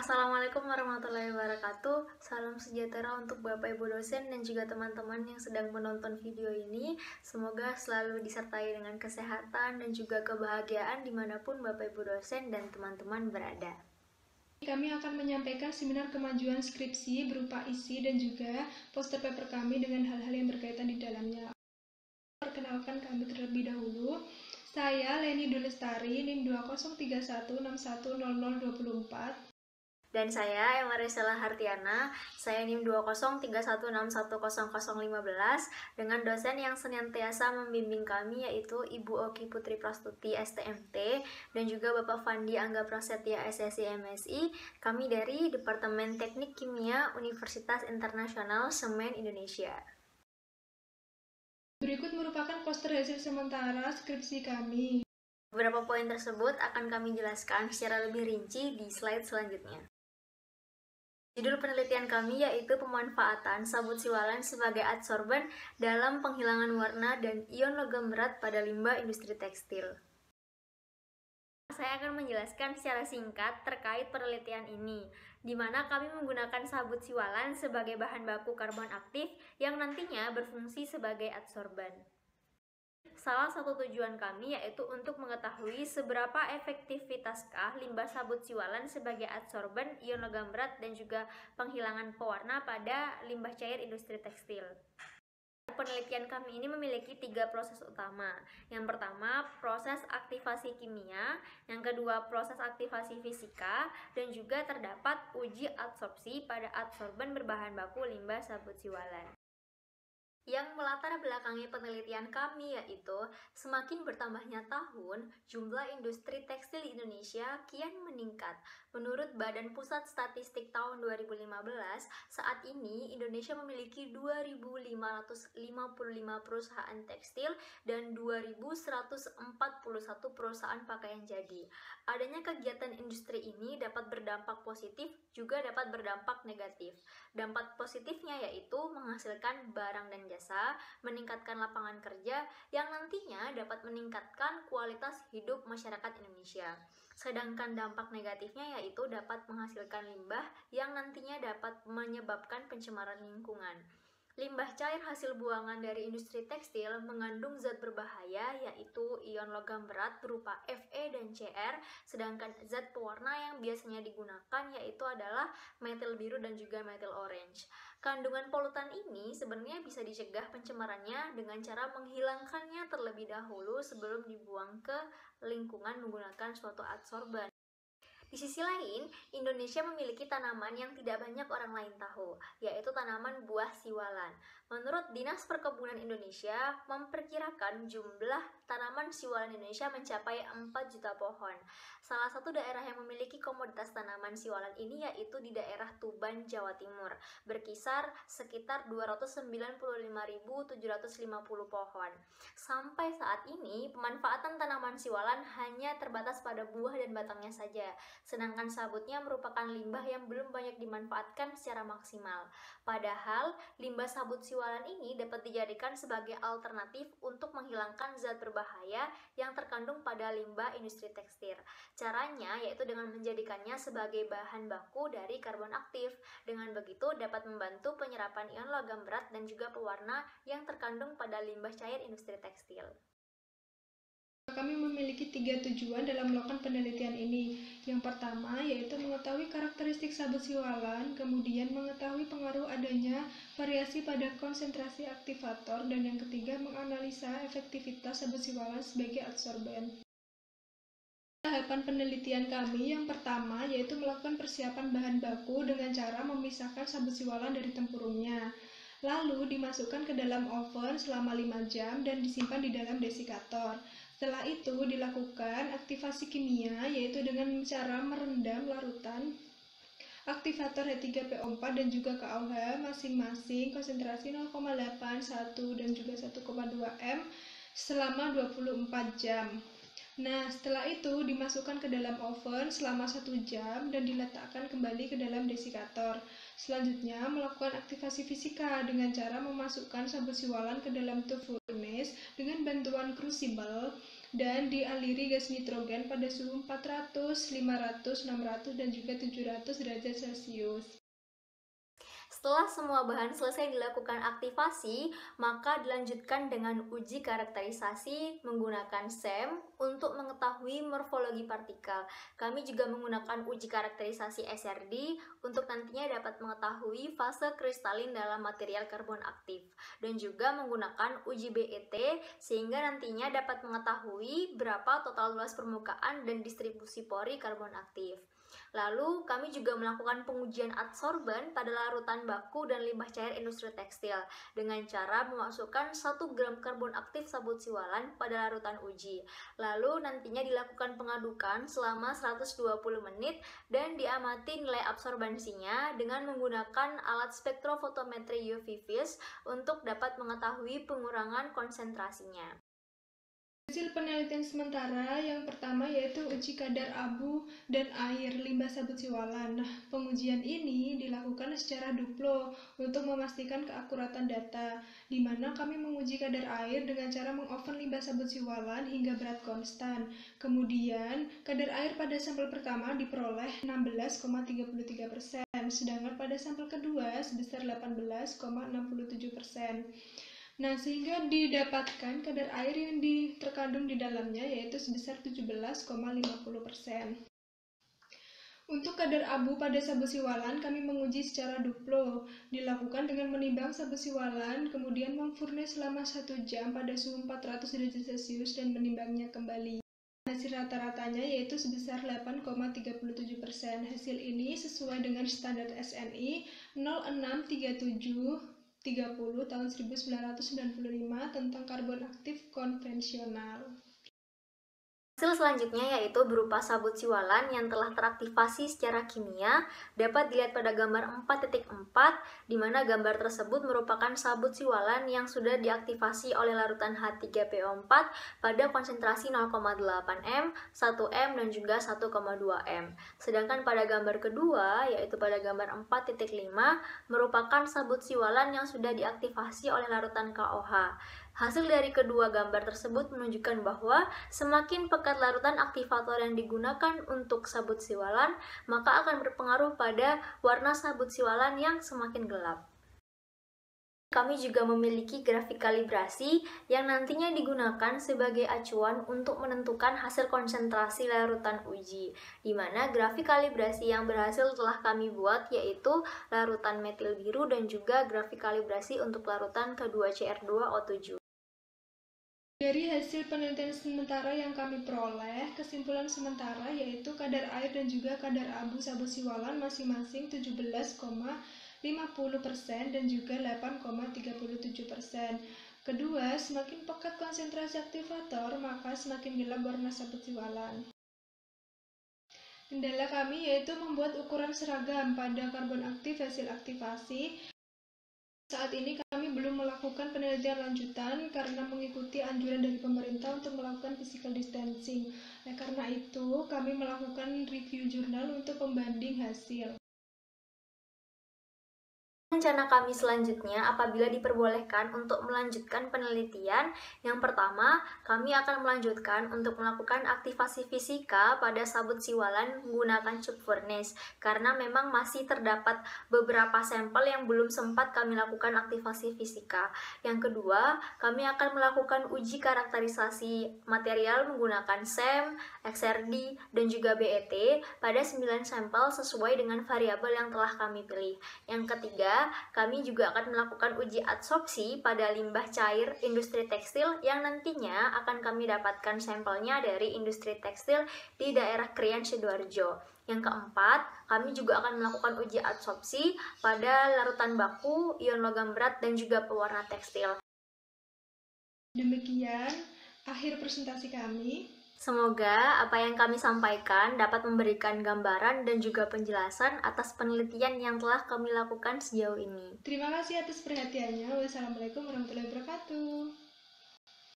Assalamualaikum warahmatullahi wabarakatuh. Salam sejahtera untuk Bapak Ibu dosen dan juga teman-teman yang sedang menonton video ini. Semoga selalu disertai dengan kesehatan dan juga kebahagiaan dimanapun Bapak Ibu dosen dan teman-teman berada. Kami akan menyampaikan seminar kemajuan skripsi berupa isi dan juga poster paper kami dengan hal-hal yang berkaitan di dalamnya. Perkenalkan kami terlebih dahulu. Saya Leni Dulestari, NIM 2031610024. Dan saya Emma Resela Hartiana, saya NIM 2031610015 dengan dosen yang senantiasa membimbing kami yaitu Ibu Oki Putri Prastuti STMT dan juga Bapak Fandi Angga Prasetya SSI MSI. Kami dari Departemen Teknik Kimia Universitas Internasional Semen Indonesia. Berikut merupakan poster hasil sementara skripsi kami. Beberapa poin tersebut akan kami jelaskan secara lebih rinci di slide selanjutnya. Judul penelitian kami yaitu pemanfaatan sabut siwalan sebagai adsorben dalam penghilangan warna dan ion logam berat pada limbah industri tekstil. Saya akan menjelaskan secara singkat terkait penelitian ini, di mana kami menggunakan sabut siwalan sebagai bahan baku karbon aktif yang nantinya berfungsi sebagai adsorben. Salah satu tujuan kami yaitu untuk mengetahui seberapa efektivitaskah limbah sabut siwalan sebagai adsorben ion logam berat dan juga penghilangan pewarna pada limbah cair industri tekstil. Penelitian kami ini memiliki 3 proses utama. Yang pertama, proses aktivasi kimia, yang kedua, proses aktivasi fisika, dan juga terdapat uji adsorpsi pada adsorben berbahan baku limbah sabut siwalan. Yang melatar belakangi penelitian kami yaitu semakin bertambahnya tahun, jumlah industri tekstil di Indonesia kian meningkat. Menurut Badan Pusat Statistik tahun 2015, saat ini Indonesia memiliki 2.555 perusahaan tekstil dan 2.141 perusahaan pakaian jadi. Adanya kegiatan industri ini dapat berdampak positif, juga dapat berdampak negatif. Dampak positifnya yaitu menghasilkan barang dan jasa, meningkatkan lapangan kerja yang nantinya dapat meningkatkan kualitas hidup masyarakat Indonesia. Sedangkan dampak negatifnya yaitu dapat menghasilkan limbah yang nantinya dapat menyebabkan pencemaran lingkungan. Limbah cair hasil buangan dari industri tekstil mengandung zat berbahaya yaitu ion logam berat berupa Fe dan Cr, sedangkan zat pewarna yang biasanya digunakan yaitu adalah metil biru dan juga metil orange. Kandungan polutan ini sebenarnya bisa dicegah pencemarannya dengan cara menghilangkannya terlebih dahulu sebelum dibuang ke lingkungan menggunakan suatu adsorben. Di sisi lain, Indonesia memiliki tanaman yang tidak banyak orang lain tahu, yaitu tanaman buah siwalan. Menurut Dinas Perkebunan Indonesia, memperkirakan jumlah tanaman siwalan Indonesia mencapai 4 juta pohon. Salah satu daerah yang memiliki komoditas tanaman siwalan ini yaitu di daerah Tuban, Jawa Timur, berkisar sekitar 295.750 pohon. Sampai saat ini, pemanfaatan tanaman siwalan hanya terbatas pada buah dan batangnya saja, sedangkan sabutnya merupakan limbah yang belum banyak dimanfaatkan secara maksimal. Padahal, limbah sabut siwalan ini dapat dijadikan sebagai alternatif untuk menghilangkan zat berbahaya yang terkandung pada limbah industri tekstil. Caranya yaitu dengan menjadikannya sebagai bahan baku dari karbon aktif. Dengan begitu dapat membantu penyerapan ion logam berat dan juga pewarna yang terkandung pada limbah cair industri tekstil. Kami memiliki 3 tujuan dalam melakukan penelitian ini. Yang pertama yaitu mengetahui karakteristik sabut siwalan, kemudian mengetahui pengaruh adanya variasi pada konsentrasi aktivator, dan yang ketiga menganalisa efektivitas sabut siwalan sebagai adsorben. Tahapan penelitian kami yang pertama yaitu melakukan persiapan bahan baku dengan cara memisahkan sabut siwalan dari tempurungnya. Lalu dimasukkan ke dalam oven selama 5 jam dan disimpan di dalam desikator. Setelah itu dilakukan aktivasi kimia yaitu dengan cara merendam larutan aktivator H3PO4 dan juga KOH masing-masing konsentrasi 0,8, 1 dan juga 1,2 M selama 24 jam. Nah, setelah itu dimasukkan ke dalam oven selama 1 jam dan diletakkan kembali ke dalam desikator. Selanjutnya, melakukan aktivasi fisika dengan cara memasukkan sabut siwalan ke dalam tube furnace dengan bantuan crucible. dan dialiri gas nitrogen pada suhu 400, 500, 600, dan juga 700 derajat Celcius. Setelah semua bahan selesai dilakukan aktivasi, maka dilanjutkan dengan uji karakterisasi menggunakan SEM untuk mengetahui morfologi partikel. Kami juga menggunakan uji karakterisasi SRD untuk nantinya dapat mengetahui fase kristalin dalam material karbon aktif, dan juga menggunakan uji BET sehingga nantinya dapat mengetahui berapa total luas permukaan dan distribusi pori karbon aktif. Lalu, kami juga melakukan pengujian adsorban pada larutan baku dan limbah cair industri tekstil dengan cara memasukkan 1 gram karbon aktif sabut siwalan pada larutan uji. Lalu, nantinya dilakukan pengadukan selama 120 menit dan diamati nilai absorbansinya dengan menggunakan alat spektrofotometri UV vis untuk dapat mengetahui pengurangan konsentrasinya. Hasil penelitian sementara yang pertama yaitu uji kadar abu dan air limbah sabut siwalan. Nah, pengujian ini dilakukan secara duplo untuk memastikan keakuratan data, di mana kami menguji kadar air dengan cara mengoven limbah sabut siwalan hingga berat konstan. Kemudian, kadar air pada sampel pertama diperoleh 16,33%, sedangkan pada sampel kedua sebesar 18,67%. Nah, sehingga didapatkan kadar air yang terkandung di dalamnya yaitu sebesar 17,50%. Untuk kadar abu pada sabut siwalan, kami menguji secara duplo, dilakukan dengan menimbang sabut siwalan, kemudian memfurnes selama 1 jam pada suhu 400 derajat Celcius dan menimbangnya kembali. Hasil rata-ratanya yaitu sebesar 8,37%. Hasil ini sesuai dengan standar SNI 0637 30 tahun 1995 tentang karbon aktif konvensional. Hasil selanjutnya yaitu berupa sabut siwalan yang telah teraktivasi secara kimia, dapat dilihat pada gambar 4.4, di mana gambar tersebut merupakan sabut siwalan yang sudah diaktifasi oleh larutan H3PO4 pada konsentrasi 0,8 m, 1 m, dan juga 1,2 m. Sedangkan pada gambar kedua, yaitu pada gambar 4.5, merupakan sabut siwalan yang sudah diaktifasi oleh larutan KOH. Hasil dari kedua gambar tersebut menunjukkan bahwa semakin pekat larutan aktivator yang digunakan untuk sabut siwalan, maka akan berpengaruh pada warna sabut siwalan yang semakin gelap. Kami juga memiliki grafik kalibrasi yang nantinya digunakan sebagai acuan untuk menentukan hasil konsentrasi larutan uji, di mana grafik kalibrasi yang berhasil telah kami buat yaitu larutan metil biru dan juga grafik kalibrasi untuk larutan K2CR2O7. Dari hasil penelitian sementara yang kami peroleh, kesimpulan sementara yaitu kadar air dan juga kadar abu sabut siwalan masing-masing 17,50% dan juga 8,37%. Kedua, semakin pekat konsentrasi aktivator, maka semakin gelap warna sabut siwalan. Kendala kami yaitu membuat ukuran seragam pada karbon aktif hasil aktivasi. Saat ini kami belum melakukan penelitian lanjutan karena mengikuti anjuran dari pemerintah untuk melakukan physical distancing. Karena itu, kami melakukan review jurnal untuk pembanding hasil. Rencana kami selanjutnya apabila diperbolehkan untuk melanjutkan penelitian, yang pertama, kami akan melanjutkan untuk melakukan aktivasi fisika pada sabut siwalan menggunakan cup furnace, karena memang masih terdapat beberapa sampel yang belum sempat kami lakukan aktivasi fisika. Yang kedua, kami akan melakukan uji karakterisasi material menggunakan SEM, XRD, dan juga BET pada 9 sampel sesuai dengan variabel yang telah kami pilih. Yang ketiga, kami juga akan melakukan uji adsorpsi pada limbah cair industri tekstil yang nantinya akan kami dapatkan sampelnya dari industri tekstil di daerah Krian, Sidoarjo. Yang keempat, kami juga akan melakukan uji adsorpsi pada larutan baku, ion logam berat, dan juga pewarna tekstil. Demikian akhir presentasi kami. Semoga apa yang kami sampaikan dapat memberikan gambaran dan juga penjelasan atas penelitian yang telah kami lakukan sejauh ini. Terima kasih atas perhatiannya. Wassalamualaikum warahmatullahi wabarakatuh.